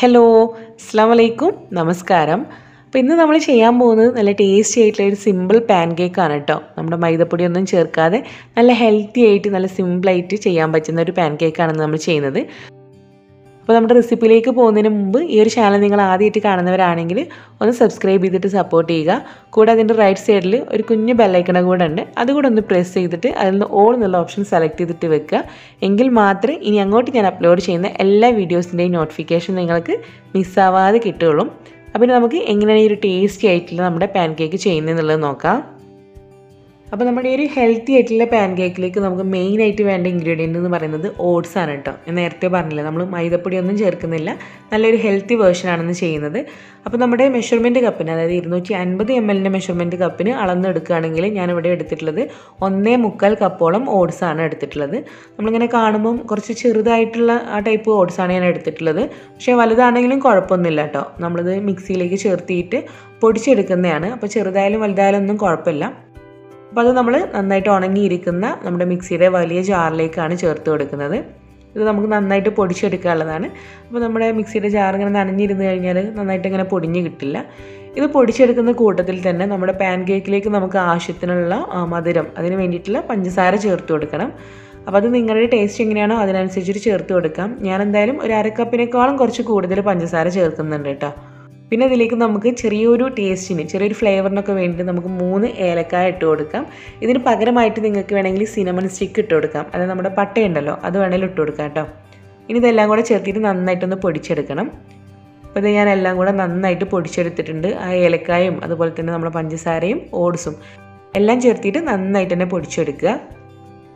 Hello, അസ്സലാമു അലൈക്കും, നമസ്കാരം. അപ്പോൾ ഇന്ന് നമ്മൾ ചെയ്യാൻ പോകുന്നത് നല്ല ടേസ്റ്റി ആയിട്ടുള്ള ഒരു സിമ്പിൾ പാൻ കേക്കാണ് കേട്ടോ. നമ്മുടെ മൈദപ്പൊടിയൊന്നും ചേർക്കാതെ നല്ല ഹെൽത്തി ആയിട്ട് നല്ല സിമ്പിളായിട്ട് ചെയ്യാൻ പറ്റുന്ന ഒരു പാൻ കേക്കാണ് നമ്മൾ ചെയ്യുന്നത്. അപ്പോൾ നമ്മുടെ റെസിപ്പിയിലേക്ക് പോകുന്നതിന് മുമ്പ് ഈ ഒരു ചാനൽ നിങ്ങൾ ആദ്യമായിട്ട് കാണുന്നവരാണെങ്കിൽ ഒന്ന് സബ്സ്ക്രൈബ് ചെയ്തിട്ട് സപ്പോർട്ട് ചെയ്യുക. കൂടെ അതിൻ്റെ റൈറ്റ് സൈഡിൽ ഒരു കുഞ്ഞു ബെല്ലൈക്കണ കൂടെ ഉണ്ട്, അതുകൂടെ ഒന്ന് പ്രസ് ചെയ്തിട്ട് അതിൽ നിന്ന് ഓൾ എന്നുള്ള ഓപ്ഷൻ സെലക്ട് ചെയ്തിട്ട് വെക്കുക. എങ്കിൽ മാത്രമേ ഇനി അങ്ങോട്ട് ഞാൻ അപ്ലോഡ് ചെയ്യുന്ന എല്ലാ വീഡിയോസിൻ്റെയും നോട്ടിഫിക്കേഷൻ നിങ്ങൾക്ക് മിസ്സാവാതെ കിട്ടുകയുള്ളൂ. അപ്പോൾ നമുക്ക് എങ്ങനെയാണ് ഈ ഒരു ടേസ്റ്റി ആയിട്ടുള്ള നമ്മുടെ പാൻ കേക്ക് ചെയ്യുന്നതെന്നുള്ളത് നോക്കാം. അപ്പോൾ നമ്മുടെ ഈ ഒരു ഹെൽത്തി ആയിട്ടുള്ള പാൻ കേക്കിലേക്ക് നമുക്ക് മെയിനായിട്ട് വേണ്ട ഇൻഗ്രീഡിയൻ്റ് എന്ന് പറയുന്നത് ഓട്സ് ആണ് കേട്ടോ. ഞാൻ നേരത്തെ പറഞ്ഞില്ല, നമ്മൾ മൈദപ്പൊടി ഒന്നും ചേർക്കുന്നില്ല, നല്ലൊരു ഹെൽത്തി വേർഷനാണെന്ന് ചെയ്യുന്നത്. അപ്പോൾ നമ്മുടെ മെഷർമെൻറ്റ് കപ്പിന്, അതായത് 250 ml മെഷർമെൻറ്റ് കപ്പിന് അളന്നെടുക്കുകയാണെങ്കിൽ ഞാനിവിടെ എടുത്തിട്ടുള്ളത് 1.25 കപ്പോളം ഓട്സാണ് എടുത്തിട്ടുള്ളത്. നമ്മളിങ്ങനെ കാണുമ്പം കുറച്ച് ചെറുതായിട്ടുള്ള ആ ടൈപ്പ് ഓട്സാണ് ഞാൻ എടുത്തിട്ടുള്ളത്. പക്ഷേ വലുതാണെങ്കിലും കുഴപ്പമൊന്നുമില്ല കേട്ടോ. നമ്മളിത് മിക്സിയിലേക്ക് ചേർത്തിയിട്ട് പൊടിച്ചെടുക്കുന്നതാണ്. അപ്പോൾ ചെറുതായാലും വലുതായാലും ഒന്നും കുഴപ്പമില്ല. അപ്പോൾ അത് നമ്മൾ നന്നായിട്ട് ഉണങ്ങിയിരിക്കുന്ന നമ്മുടെ മിക്സിയുടെ വലിയ ജാറിലേക്കാണ് ചേർത്ത് കൊടുക്കുന്നത്. ഇത് നമുക്ക് നന്നായിട്ട് പൊടിച്ചെടുക്കാനുള്ളതാണ്. അപ്പോൾ നമ്മുടെ മിക്സിയുടെ ജാർ ഇങ്ങനെ നനഞ്ഞിരുന്ന് കഴിഞ്ഞാൽ നന്നായിട്ട് ഇങ്ങനെ പൊടിഞ്ഞ് കിട്ടില്ല. ഇത് പൊടിച്ചെടുക്കുന്ന കൂട്ടത്തിൽ തന്നെ നമ്മുടെ പാൻ കേക്കിലേക്ക് നമുക്ക് ആവശ്യത്തിനുള്ള മധുരം, അതിന് വേണ്ടിയിട്ടുള്ള പഞ്ചസാര ചേർത്ത് കൊടുക്കണം. അപ്പോൾ അത് നിങ്ങളുടെ ടേസ്റ്റ് എങ്ങനെയാണോ അതിനനുസരിച്ചിട്ട് ചേർത്ത് കൊടുക്കാം. ഞാൻ എന്തായാലും ഒരു 1/2 കപ്പിനേക്കാളും കുറച്ച് കൂടുതൽ പഞ്ചസാര ചേർക്കുന്നുണ്ട് കേട്ടോ. പിന്നെ ഇതിലേക്ക് നമുക്ക് ചെറിയൊരു ടേസ്റ്റിന്, ചെറിയൊരു ഫ്ലേവറിനൊക്കെ വേണ്ടിയിട്ട് നമുക്ക് 3 ഏലക്കായ ഇട്ട് കൊടുക്കാം. ഇതിന് പകരമായിട്ട് നിങ്ങൾക്ക് വേണമെങ്കിൽ സിനമൺ സ്റ്റിക്ക് ഇട്ട് കൊടുക്കാം. അതായത് നമ്മുടെ പട്ടയുണ്ടല്ലോ, അത് വേണമെങ്കിലും ഇട്ട് കൊടുക്കാം കേട്ടോ. ഇനി ഇതെല്ലാം കൂടെ ചേർത്തിട്ട് നന്നായിട്ടൊന്ന് പൊടിച്ചെടുക്കണം. അപ്പോൾ ഇത് ഞാൻ എല്ലാം കൂടെ നന്നായിട്ട് പൊടിച്ചെടുത്തിട്ടുണ്ട്. ആ ഏലക്കായും അതുപോലെ തന്നെ നമ്മുടെ പഞ്ചസാരയും ഓട്സും എല്ലാം ചേർത്തിട്ട് നന്നായിട്ട് തന്നെ പൊടിച്ചെടുക്കുക.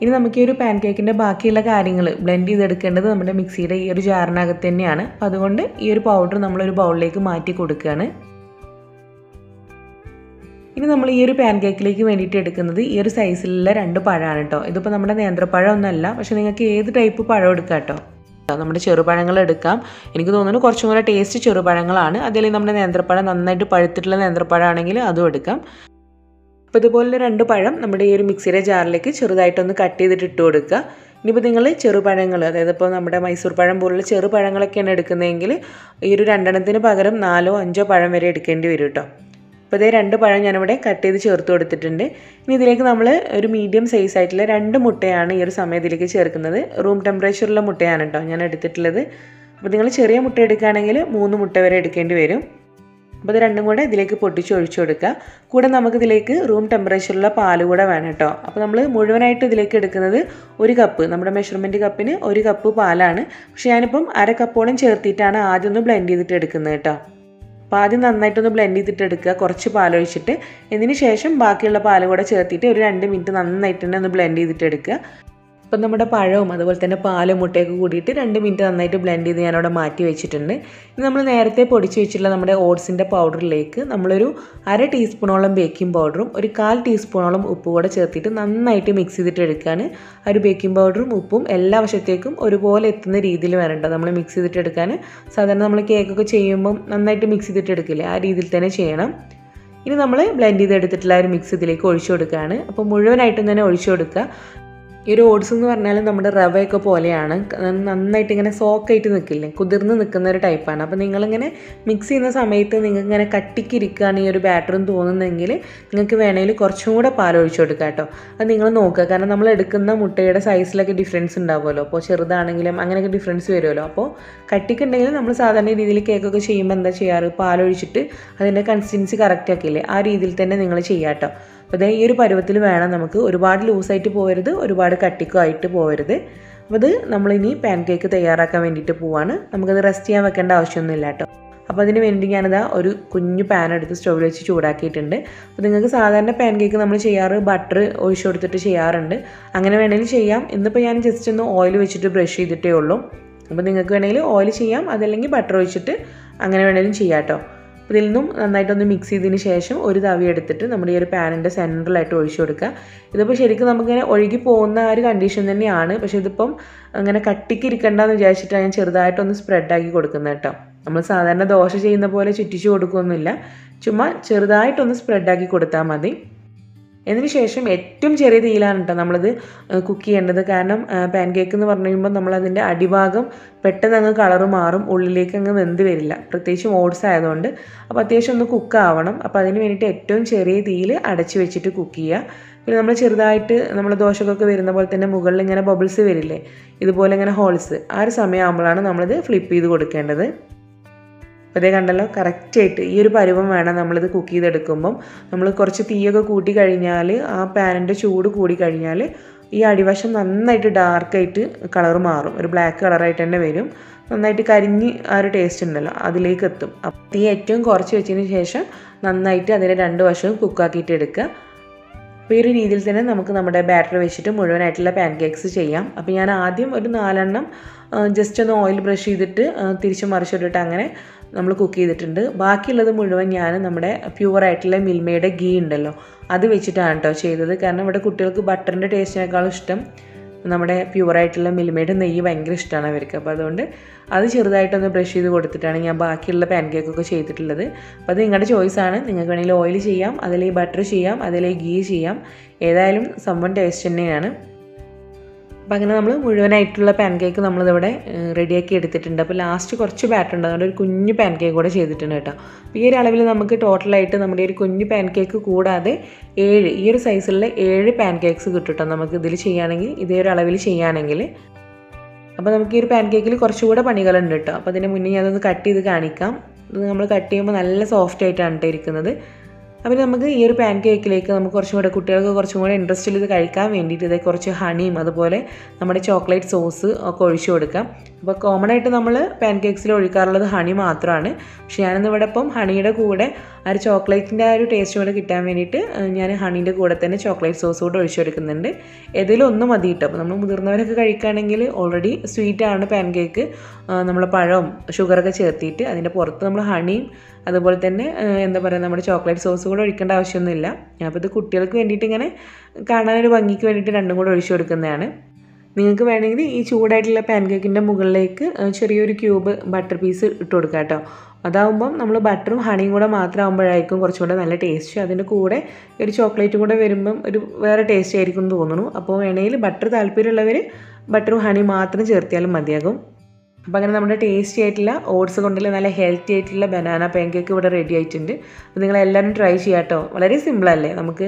ഇനി നമുക്ക് ഈ ഒരു പാൻ കേക്കിൻ്റെ ബാക്കിയുള്ള കാര്യങ്ങൾ ബ്ലെൻഡ് ചെയ്തെടുക്കേണ്ടത് നമ്മുടെ മിക്സിയുടെ ഈ ഒരു ജാറിനകത്ത് തന്നെയാണ്. അപ്പോൾ അതുകൊണ്ട് ഈ ഒരു പൗഡർ നമ്മളൊരു ബൗളിലേക്ക് മാറ്റി കൊടുക്കുകയാണ്. ഇനി നമ്മൾ ഈ ഒരു പാൻ കേക്കിലേക്ക് വേണ്ടിയിട്ട് എടുക്കുന്നത് ഈ ഒരു സൈസിലുള്ള 2 പഴമാണ് കേട്ടോ. ഇതിപ്പോൾ നമ്മുടെ നേന്ത്രപ്പഴം ഒന്നല്ല, പക്ഷേ നിങ്ങൾക്ക് ഏത് ടൈപ്പ് പഴം എടുക്കാം കേട്ടോ. നമ്മുടെ ചെറുപഴങ്ങൾ എടുക്കാം. എനിക്ക് തോന്നുന്നു കുറച്ചും കൂടെ ടേസ്റ്റ് ചെറുപഴങ്ങളാണ്. അതിൽ നമ്മുടെ നേന്ത്രപ്പഴം നന്നായിട്ട് പഴുത്തിട്ടുള്ള നേന്ത്രപ്പഴമാണെങ്കിൽ അതും എടുക്കാം. അപ്പോൾ ഇതുപോലെ 2 പഴം നമ്മുടെ ഈ ഒരു മിക്സിയുടെ ജാറിലേക്ക് ചെറുതായിട്ടൊന്ന് കട്ട് ചെയ്തിട്ട് ഇട്ട് കൊടുക്കുക. ഇനിയിപ്പോൾ നിങ്ങൾ ചെറുപഴങ്ങൾ, അതായത് ഇപ്പോൾ നമ്മുടെ മൈസൂർ പഴം പോലുള്ള ചെറുപഴങ്ങളൊക്കെയാണ് എടുക്കുന്നതെങ്കിൽ ഈ ഒരു 2 പകരം 4 or 5 പഴം വരെ എടുക്കേണ്ടി വരും കേട്ടോ. അപ്പോൾ ഇതേ 2 പഴം ഞാനിവിടെ കട്ട് ചെയ്ത് ചേർത്ത് കൊടുത്തിട്ടുണ്ട്. ഇനി ഇതിലേക്ക് നമ്മൾ ഒരു മീഡിയം സൈസ് ആയിട്ടുള്ള 2 മുട്ടയാണ് ഈ ഒരു സമയത്തിലേക്ക് ചേർക്കുന്നത്. റൂം ടെമ്പറേച്ചറിലുള്ള മുട്ടയാണ് കേട്ടോ ഞാൻ എടുത്തിട്ടുള്ളത്. അപ്പോൾ നിങ്ങൾ ചെറിയ മുട്ട എടുക്കുകയാണെങ്കിൽ 3 മുട്ട വരെ എടുക്കേണ്ടി വരും. അപ്പോൾ ഇത് രണ്ടും കൂടെ ഇതിലേക്ക് പൊട്ടിച്ച് ഒഴിച്ചു കൊടുക്കുക. കൂടെ നമുക്കിതിലേക്ക് റൂം ടെമ്പറേച്ചറിലുള്ള പാൽ കൂടെ വേണം കേട്ടോ. അപ്പോൾ നമ്മൾ മുഴുവനായിട്ട് ഇതിലേക്ക് എടുക്കുന്നത് 1 കപ്പ്, നമ്മുടെ മെഷർമെൻറ്റ് കപ്പിന് 1 കപ്പ് പാലാണ്. പക്ഷേ ഞാനിപ്പം 1/2 കപ്പോളം ചേർത്തിട്ടാണ് ആദ്യം ഒന്ന് ബ്ലെൻഡ് ചെയ്തിട്ട് എടുക്കുന്നത് കേട്ടോ. അപ്പോൾ ആദ്യം നന്നായിട്ടൊന്ന് ബ്ലെൻഡ് ചെയ്തിട്ട് എടുക്കുക, കുറച്ച് പാലൊഴിച്ചിട്ട്. ഇതിന് ശേഷം ബാക്കിയുള്ള പാൽ കൂടെ ചേർത്തിട്ട് ഒരു 2 മിനിറ്റ് നന്നായിട്ട് തന്നെ ഒന്ന് ബ്ലെൻഡ് ചെയ്തിട്ട് എടുക്കുക. അപ്പം നമ്മുടെ പഴവും അതുപോലെ തന്നെ പാലും മുട്ടയൊക്കെ കൂടിയിട്ട് 2 മിനിറ്റ് നന്നായിട്ട് ബ്ലെൻഡ് ചെയ്ത് ഞാനവിടെ മാറ്റി വെച്ചിട്ടുണ്ട്. ഇനി നമ്മൾ നേരത്തെ പൊടിച്ച് വെച്ചിട്ടുള്ള നമ്മുടെ ഓട്സിൻ്റെ പൗഡറിലേക്ക് നമ്മളൊരു 1/2 ടീസ്പൂണോളം ബേക്കിംഗ് പൗഡറും ഒരു 1/4 ടീസ്പൂണോളം ഉപ്പും കൂടെ ചേർത്തിട്ട് നന്നായിട്ട് മിക്സ് ചെയ്തിട്ട് എടുക്കുകയാണ്. ആ ഒരു ബേക്കിംഗ് പൗഡറും ഉപ്പും എല്ലാ വശത്തേക്കും ഒരുപോലെ എത്തുന്ന രീതിയിൽ വേണ്ട നമ്മൾ മിക്സ് ചെയ്തിട്ട് എടുക്കാൻ. സാധാരണ നമ്മൾ കേക്കൊക്കെ ചെയ്യുമ്പം നന്നായിട്ട് മിക്സ് ചെയ്തിട്ട് എടുക്കില്ലേ, ആ രീതിയിൽ തന്നെ ചെയ്യണം. ഇനി നമ്മൾ ബ്ലെൻഡ് ചെയ്തെടുത്തിട്ടുള്ള ഒരു മിക്സ് ഇതിലേക്ക് ഒഴിച്ചു കൊടുക്കുകയാണ്. അപ്പോൾ മുഴുവനായിട്ടും തന്നെ ഒഴിച്ചു കൊടുക്കുക. ഈ ഒരു ഓട്സ് എന്ന് പറഞ്ഞാൽ നമ്മുടെ റവയൊക്കെ പോലെയാണ്, നന്നായിട്ട് ഇങ്ങനെ സോക്കായിട്ട് നിൽക്കില്ലേ, കുതിർന്ന് നിൽക്കുന്ന ഒരു ടൈപ്പാണ്. അപ്പോൾ നിങ്ങളിങ്ങനെ മിക്സ് ചെയ്യുന്ന സമയത്ത് നിങ്ങൾക്ക് ഇങ്ങനെ കട്ടിക്കിരിക്കുകയാണ് ഈ ഒരു ബാറ്ററും തോന്നുന്നെങ്കിൽ നിങ്ങൾക്ക് വേണമെങ്കിൽ കുറച്ചും കൂടെ പാലൊഴിച്ച് കൊടുക്കുക കേട്ടോ. അത് നിങ്ങൾ നോക്കുക, കാരണം നമ്മൾ എടുക്കുന്ന മുട്ടയുടെ സൈസിലൊക്കെ ഡിഫറൻസ് ഉണ്ടാവുമല്ലോ. അപ്പോൾ ചെറുതാണെങ്കിലും അങ്ങനെയൊക്കെ ഡിഫറൻസ് വരുമല്ലോ. അപ്പോൾ കട്ടിക്കുണ്ടെങ്കിൽ നമ്മൾ സാധാരണ രീതിയിൽ കേക്കൊക്കെ ചെയ്യുമ്പോൾ എന്താ ചെയ്യാറ്, പാലൊഴിച്ചിട്ട് അതിൻ്റെ കൺസിസ്റ്റൻസി കറക്റ്റ് ആക്കിയില്ലേ, ആ രീതിയിൽ തന്നെ നിങ്ങൾ ചെയ്യാം കേട്ടോ. അപ്പോൾ ഈ ഒരു പരുവത്തിൽ വേണം നമുക്ക്, ഒരുപാട് ലൂസായിട്ട് പോകരുത്, ഒരുപാട് കട്ടിക്കുമായിട്ട് പോകരുത്. അപ്പോൾ അത് നമ്മളിനി പാൻ കേക്ക് തയ്യാറാക്കാൻ വേണ്ടിയിട്ട് പോവാണ്. നമുക്കത് റെസ്റ്റ് ചെയ്യാൻ വെക്കേണ്ട ആവശ്യമൊന്നുമില്ല കേട്ടോ. അപ്പോൾ അതിന് വേണ്ടി ഞാനിതാ ഒരു കുഞ്ഞു പാൻ എടുത്ത് സ്റ്റൗവിൽ വെച്ച് ചൂടാക്കിയിട്ടുണ്ട്. അപ്പോൾ നിങ്ങൾക്ക് സാധാരണ പാൻ കേക്ക് നമ്മൾ ചെയ്യാറ് ബട്ടർ ഒഴിച്ചു കൊടുത്തിട്ട് ചെയ്യാറുണ്ട്, അങ്ങനെ വേണമെങ്കിൽ ചെയ്യാം. ഇന്നിപ്പോൾ ഞാൻ ജസ്റ്റ് ഒന്ന് ഓയിൽ വെച്ചിട്ട് ബ്രഷ് ചെയ്തിട്ടേ ഉള്ളൂ. അപ്പോൾ നിങ്ങൾക്ക് വേണമെങ്കിൽ ഓയിൽ ചെയ്യാം, അതല്ലെങ്കിൽ ബട്ടർ ഒഴിച്ചിട്ട് അങ്ങനെ വേണമെങ്കിലും ചെയ്യാം കേട്ടോ. ഇതിൽ നിന്നും നന്നായിട്ടൊന്ന് മിക്സ് ചെയ്തതിന് ശേഷം ഒരു തവി എടുത്തിട്ട് നമ്മുടെ ഈ ഒരു പാനിൻ്റെ സെൻറ്ററിലായിട്ട് ഒഴിച്ചു കൊടുക്കുക. ഇതിപ്പോൾ ശരിക്കും നമുക്കിങ്ങനെ ഒഴുകി പോകുന്ന ആ ഒരു കണ്ടീഷൻ തന്നെയാണ്. പക്ഷേ ഇതിപ്പം അങ്ങനെ കട്ടിക്ക് ഇരിക്കണ്ടെന്ന് വിചാരിച്ചിട്ടാണ് ഞാൻ ചെറുതായിട്ടൊന്ന് സ്പ്രെഡാക്കി കൊടുക്കുന്നത് കേട്ടോ. നമ്മൾ സാധാരണ ദോശ ചെയ്യുന്ന പോലെ ചുറ്റിച്ച് കൊടുക്കുകയൊന്നുമില്ല, ചുമ്മാ ചെറുതായിട്ടൊന്ന് സ്പ്രെഡാക്കി കൊടുത്താൽ മതി. എന്നതിന് ശേഷം ഏറ്റവും ചെറിയ തീയിലാണ് കേട്ടോ നമ്മളിത് കുക്ക് ചെയ്യേണ്ടത്. കാരണം പാൻകേക്ക് എന്ന് പറഞ്ഞു കഴിയുമ്പോൾ നമ്മളതിൻ്റെ അടിഭാഗം പെട്ടെന്ന് അങ്ങ് കളറ് മാറും, ഉള്ളിലേക്ക് അങ്ങ് വെന്ത് വരില്ല, പ്രത്യേകിച്ചും ഓട്സ് ആയതുകൊണ്ട്. അപ്പോൾ അത്യാവശ്യം ഒന്ന് കുക്ക് ആവണം. അപ്പോൾ അതിന് വേണ്ടിയിട്ട് ഏറ്റവും ചെറിയ തീയിൽ അടച്ച് വെച്ചിട്ട് കുക്ക് ചെയ്യുക. പിന്നെ നമ്മൾ ചെറുതായിട്ട് നമ്മൾ ദോശക്കൊക്കെ വരുന്ന പോലെ തന്നെ മുകളിൽ ഇങ്ങനെ ബബിൾസ് വരില്ലേ, ഇതുപോലെ ഇങ്ങനെ ഹോൾസ്, ആ ഒരു സമയമാകുമ്പോഴാണ് നമ്മളിത് ഫ്ലിപ്പ് ചെയ്ത് കൊടുക്കേണ്ടത്. അപ്പോൾ ഇതേ കണ്ടല്ലോ, കറക്റ്റായിട്ട് ഈ ഒരു പരുവം വേണം നമ്മളിത് കുക്ക് ചെയ്തെടുക്കുമ്പം. നമ്മൾ കുറച്ച് തീയൊക്കെ കൂട്ടി കഴിഞ്ഞാൽ, ആ പാനിൻ്റെ ചൂട് കൂടി കഴിഞ്ഞാൽ ഈ അടിവശം നന്നായിട്ട് ഡാർക്കായിട്ട് കളർ മാറും, ഒരു ബ്ലാക്ക് കളറായിട്ട് തന്നെ വരും. നന്നായിട്ട് കരിഞ്ഞ് ആ ഒരു ടേസ്റ്റ് ഉണ്ടല്ലോ അതിലേക്ക് എത്തും. അപ്പോൾ തീ ഏറ്റവും കുറച്ച് വെച്ചതിന് ശേഷം നന്നായിട്ട് അതിനെ 2 വശവും കുക്കാക്കിയിട്ട് എടുക്കുക. അപ്പോൾ ഈ ഒരു രീതിയിൽ തന്നെ നമുക്ക് നമ്മുടെ ബാറ്റർ വെച്ചിട്ട് മുഴുവനായിട്ടുള്ള പാൻകേക്ക്സ് ചെയ്യാം. അപ്പോൾ ഞാൻ ആദ്യം ഒരു 4 എണ്ണം ജസ്റ്റ് ഒന്ന് ഓയിൽ ബ്രഷ് ചെയ്തിട്ട് തിരിച്ച് മറിച്ചിട്ടിട്ട് അങ്ങനെ നമ്മൾ കുക്ക് ചെയ്തിട്ടുണ്ട്. ബാക്കിയുള്ളത് മുഴുവൻ ഞാൻ നമ്മുടെ പ്യുവറായിട്ടുള്ള മിൽമയുടെ ഗീ ഉണ്ടല്ലോ അത് വെച്ചിട്ടാണ് കേട്ടോ ചെയ്തത്. കാരണം ഇവിടെ കുട്ടികൾക്ക് ബട്ടറിൻ്റെ ടേസ്റ്റിനേക്കാളും ഇഷ്ടം നമ്മുടെ പ്യുവറായിട്ടുള്ള മിൽമയുടെ നെയ്യ് ഭയങ്കര ഇഷ്ടമാണ് അവർക്ക്. അപ്പോൾ അതുകൊണ്ട് അത് ചെറുതായിട്ടൊന്ന് ബ്രഷ് ചെയ്ത് കൊടുത്തിട്ടാണ് ഞാൻ ബാക്കിയുള്ള പാൻകേക്കൊക്കെ ചെയ്തിട്ടുള്ളത്. അപ്പോൾ അത് നിങ്ങളുടെ ചോയ്സാണ്. നിങ്ങൾക്ക് വേണമെങ്കിൽ ഓയിൽ ചെയ്യാം, അതിൽ ബട്ടർ ചെയ്യാം, അതിൽ ഗീ ചെയ്യാം, ഏതായാലും സംഭവം ടേസ്റ്റ് തന്നെയാണ്. അപ്പോൾ അങ്ങനെ നമ്മൾ മുഴുവനായിട്ടുള്ള പാൻകേക്ക് നമ്മളിതിവിടെ റെഡിയാക്കി എടുത്തിട്ടുണ്ട്. അപ്പോൾ ലാസ്റ്റ് കുറച്ച് ബാറ്റർ ഉണ്ട്, അതുകൊണ്ട് ഒരു കുഞ്ഞു പാൻകേക്ക് കൂടെ ചെയ്തിട്ടുണ്ട് കേട്ടോ. അപ്പോൾ ഈ ഒരു അളവിൽ നമുക്ക് ടോട്ടലായിട്ട് നമ്മുടെ ഒരു കുഞ്ഞു പാൻകേക്ക് കൂടാതെ 7 ഈ ഒരു സൈസിലുള്ള 7 പാൻകേക്ക്സ് കിട്ടും കേട്ടോ നമുക്ക് ഇതിൽ ചെയ്യുകയാണെങ്കിൽ, ഇതേ ഒരു അളവിൽ ചെയ്യുകയാണെങ്കിൽ. അപ്പോൾ നമുക്ക് ഈ ഒരു പാൻകേക്കിൽ കുറച്ചുകൂടെ പണികളുണ്ട് കേട്ടോ. അപ്പോൾ അതിന് മുന്നേ ഞാനതൊന്ന് കട്ട് ചെയ്ത് കാണിക്കാം. ഇത് നമ്മൾ കട്ട് ചെയ്യുമ്പോൾ നല്ല സോഫ്റ്റ് ആയിട്ടാണ് കേട്ടോ ഇരിക്കുന്നത്. അപ്പോൾ നമുക്ക് ഈ ഒരു പാൻകേക്കിലേക്ക് നമുക്ക് കുറച്ചും കൂടെ കുട്ടികൾക്ക് കുറച്ചും കൂടെ ഇൻട്രസ്റ്റിൽ ഇത് കഴിക്കാൻ വേണ്ടിയിട്ട് ഇതേ കുറച്ച് ഹണിയും അതുപോലെ നമ്മുടെ ചോക്ലേറ്റ് സോസ് ഒക്കെ ഒഴിച്ചു കൊടുക്കാം. അപ്പോൾ കോമൺ ആയിട്ട് നമ്മൾ പാൻകേക്സിൽ ഒഴിക്കാറുള്ളത് ഹണി മാത്രമാണ്. പക്ഷേ ഞാനിന്ന് ഇവിടെ ഇപ്പം ഹണിയുടെ കൂടെ ആ ഒരു ചോക്ലേറ്റിൻ്റെ ആ ഒരു ടേസ്റ്റ് കൂടെ കിട്ടാൻ വേണ്ടിയിട്ട് ഞാൻ ഹണീൻ്റെ കൂടെ തന്നെ ചോക്ലേറ്റ് സോസ് കൂടെ ഒഴിച്ചു കൊടുക്കുന്നുണ്ട്. ഏതെങ്കിലും ഒന്ന് മതി കേട്ടോ. അപ്പോൾ നമ്മൾ മുതിർന്നവരൊക്കെ കഴിക്കുകയാണെങ്കിൽ ഓൾറെഡി സ്വീറ്റാണ് പാൻകേക്ക്, നമ്മൾ പഴവും ഷുഗറൊക്കെ ചേർത്തിട്ട് അതിൻ്റെ പുറത്ത് നമ്മൾ ഹണിയും അതുപോലെ തന്നെ എന്താ പറയുക നമ്മുടെ ചോക്ലേറ്റ് സോസ് കൂടെ ഒഴിക്കേണ്ട ആവശ്യമൊന്നുമില്ല. അപ്പോൾ ഇത് കുട്ടികൾക്ക് വേണ്ടിയിട്ട് ഇങ്ങനെ കാണാനൊരു ഭംഗിക്ക് വേണ്ടിയിട്ട് രണ്ടും കൂടെ ഒഴിച്ചു കൊടുക്കുന്നതാണ്. നിങ്ങൾക്ക് വേണമെങ്കിൽ ഈ ചൂടായിട്ടുള്ള പാൻകേക്കിൻ്റെ മുകളിലേക്ക് ചെറിയൊരു ക്യൂബ് ബട്ടർ പീസ് ഇട്ട് കൊടുക്കുക കേട്ടോ. അതാവുമ്പം നമ്മൾ ബട്ടറും ഹണിയും കൂടെ മാത്രമാകുമ്പോഴായിരിക്കും കുറച്ചും കൂടെ നല്ല ടേസ്റ്റ്. അതിൻ്റെ കൂടെ ഒരു ചോക്ലേറ്റും കൂടെ വരുമ്പം ഒരു വേറെ ടേസ്റ്റ് ആയിരിക്കും എന്ന് തോന്നുന്നു. അപ്പോൾ വേണമെങ്കിൽ ബട്ടർ താല്പര്യമുള്ളവർ ബട്ടറും ഹണിയും മാത്രം ചേർത്തിയാലും മതിയാകും. അപ്പോൾ അങ്ങനെ നമ്മുടെ ടേസ്റ്റി ആയിട്ടുള്ള ഓട്സ് കൊണ്ടുള്ള നല്ല ഹെൽത്തി ആയിട്ടുള്ള ബനാന പാൻകേക്ക് ഇവിടെ റെഡി ആയിട്ടുണ്ട്. അപ്പോൾ നിങ്ങളെല്ലാവരും ട്രൈ ചെയ്യാം കേട്ടോ. വളരെ സിമ്പിളല്ലേ, നമുക്ക്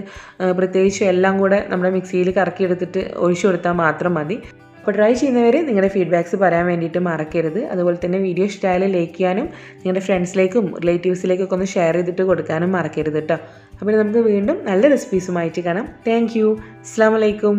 പ്രത്യേകിച്ച് എല്ലാം കൂടെ നമ്മുടെ മിക്സിയിൽ കറക്കിയെടുത്തിട്ട് ഒഴിച്ചു കൊടുത്താൽ മാത്രം മതി. അപ്പോൾ ട്രൈ ചെയ്യുന്നവർ നിങ്ങളുടെ ഫീഡ്ബാക്ക്സ് പറയാൻ വേണ്ടിയിട്ട് മറക്കരുത്. അതുപോലെ തന്നെ വീഡിയോ ഇഷ്ടമായാലും ലൈക്ക് ചെയ്യാനും നിങ്ങളുടെ ഫ്രണ്ട്സിലേക്കും റിലേറ്റീവ്സിലേക്കൊക്കെ ഒന്ന് ഷെയർ ചെയ്തിട്ട് കൊടുക്കാനും മറക്കരുത് കേട്ടോ. അപ്പോൾ നമുക്ക് വീണ്ടും നല്ല റെസിപ്പീസുമായിട്ട് കാണാം. Thank you. അസ്സലാമു അലൈക്കും.